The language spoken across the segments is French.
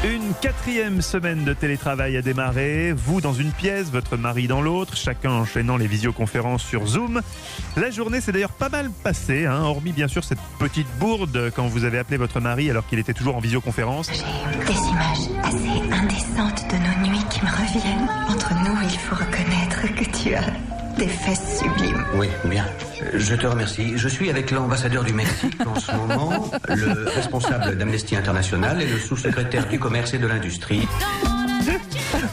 Une 4e semaine de télétravail a démarré. Vous dans une pièce, votre mari dans l'autre, chacun enchaînant les visioconférences sur Zoom. La journée s'est d'ailleurs pas mal passée, hormis bien sûr cette petite bourde quand vous avez appelé votre mari alors qu'il était toujours en visioconférence. J'ai des images assez indécentes de nos nuits qui me reviennent. Entre nous, il faut reconnaître que tu as des fesses sublimes. Oui, bien. Je te remercie. Je suis avec l'ambassadeur du Mexique en ce moment, le responsable d'Amnesty International et le sous-secrétaire du commerce et de l'industrie.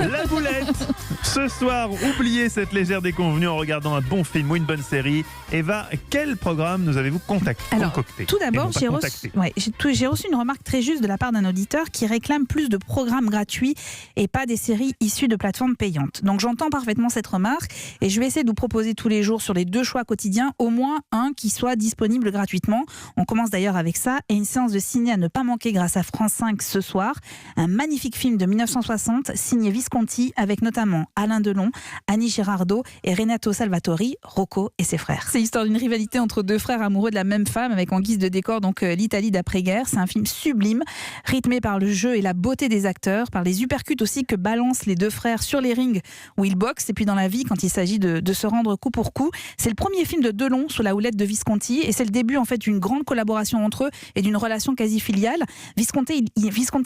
La boulette. Ce soir, oubliez cette légère déconvenue en regardant un bon film ou une bonne série. Eva, quel programme nous avez-vous concocté? Tout d'abord, j'ai reçu une remarque très juste de la part d'un auditeur qui réclame plus de programmes gratuits et pas des séries issues de plateformes payantes. Donc j'entends parfaitement cette remarque et je vais essayer de vous proposer tous les jours sur les 2 choix quotidiens, au moins un qui soit disponible gratuitement. On commence d'ailleurs avec ça et une séance de ciné à ne pas manquer grâce à France 5 ce soir. Un magnifique film de 1960 signé Visconti avec notamment Alain Delon, Annie Girardot et Renato Salvatori, Rocco et ses frères. C'est l'histoire d'une rivalité entre 2 frères amoureux de la même femme avec en guise de décor donc l'Italie d'après-guerre. C'est un film sublime, rythmé par le jeu et la beauté des acteurs, par les uppercuts aussi que balancent les 2 frères sur les rings où ils boxent et puis dans la vie quand il s'agit de se rendre coup pour coup. C'est le premier film de Delon sous la houlette de Visconti et c'est le début en fait d'une grande collaboration entre eux et d'une relation quasi filiale. Visconti,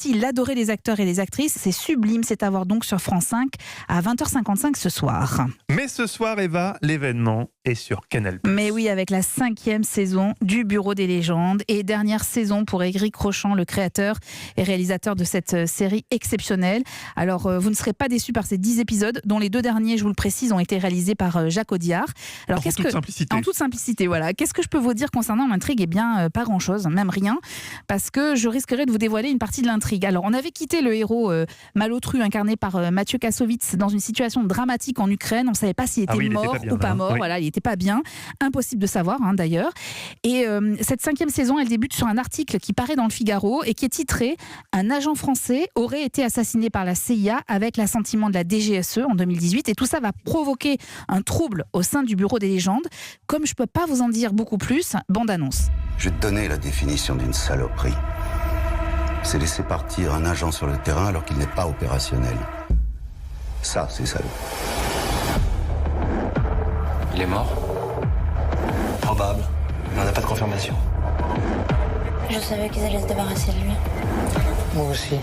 il adorait les acteurs et les actrices. C'est sublime, c'est à voir donc sur France 5 à 20h55 ce soir. Mais ce soir, Eva, l'événement est sur Canal+. Mais oui, avec la 5e saison du Bureau des légendes et dernière saison pour Éric Rochant, le créateur et réalisateur de cette série exceptionnelle. Alors, vous ne serez pas déçus par ces 10 épisodes, dont les 2 derniers, je vous le précise, ont été réalisés par Jacques Audiard. Alors, en toute simplicité, voilà. Qu'est-ce que je peux vous dire concernant l'intrigue? Eh bien, pas grand-chose, même rien, parce que je risquerais de vous dévoiler une partie de l'intrigue. Alors, on avait quitté le héros Malotru, incarné par Mathieu Kassovitz, dans une situation dramatique en Ukraine. On ne savait pas s'il était mort ou pas mort. Oui. Voilà, il n'était pas bien. Impossible de savoir, d'ailleurs. Et cette 5e saison, elle débute sur un article qui paraît dans le Figaro et qui est titré « Un agent français aurait été assassiné par la CIA avec l'assentiment de la DGSE en 2018 ». Et tout ça va provoquer un trouble au sein du Bureau des légendes. Comme je ne peux pas vous en dire beaucoup plus, bande-annonce. Je vais te donner la définition d'une saloperie. C'est laisser partir un agent sur le terrain alors qu'il n'est pas opérationnel. Ça, c'est salaud. Il est mort? Probable. Mais on n'a pas de confirmation. Je savais qu'ils allaient se débarrasser de lui. Moi aussi.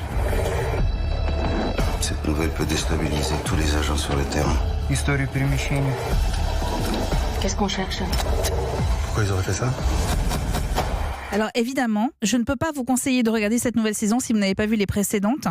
Cette nouvelle peut déstabiliser tous les agents sur le terrain. Histoire перемещения. Qu'est-ce qu'on cherche? Pourquoi ils auraient fait ça? Alors évidemment, je ne peux pas vous conseiller de regarder cette nouvelle saison si vous n'avez pas vu les précédentes,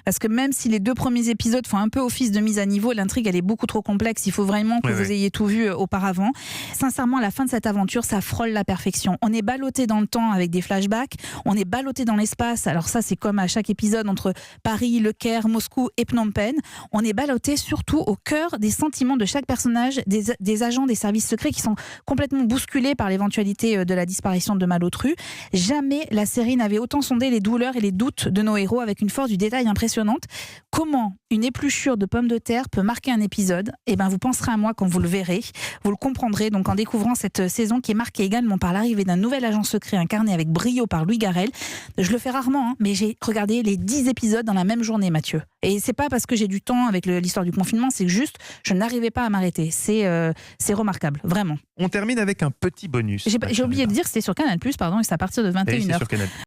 parce que même si les 2 premiers épisodes font un peu office de mise à niveau, l'intrigue elle est beaucoup trop complexe, il faut vraiment que vous ayez tout vu auparavant. Sincèrement, à la fin de cette aventure, ça frôle la perfection. On est ballotté dans le temps avec des flashbacks, on est ballotté dans l'espace, alors ça c'est comme à chaque épisode entre Paris, Le Caire, Moscou et Phnom Penh. On est ballotté surtout au cœur des sentiments de chaque personnage, des agents des services secrets qui sont complètement bousculés par l'éventualité de la disparition de Malotru. Jamais la série n'avait autant sondé les douleurs et les doutes de nos héros avec une force du détail impressionnante. Comment une épluchure de pommes de terre peut marquer un épisode? Eh bien, vous penserez à moi quand vous le verrez. Vous le comprendrez donc en découvrant cette saison qui est marquée également par l'arrivée d'un nouvel agent secret incarné avec brio par Louis Garrel. Je le fais rarement, mais j'ai regardé les 10 épisodes dans la même journée, Mathieu. Et c'est pas parce que j'ai du temps avec l'histoire du confinement, c'est que juste, je n'arrivais pas à m'arrêter. C'est remarquable, vraiment. On termine avec un petit bonus. J'ai oublié de dire que c'était sur Canal+, pardon, et c'est à partir de 21h. Sur Canal+.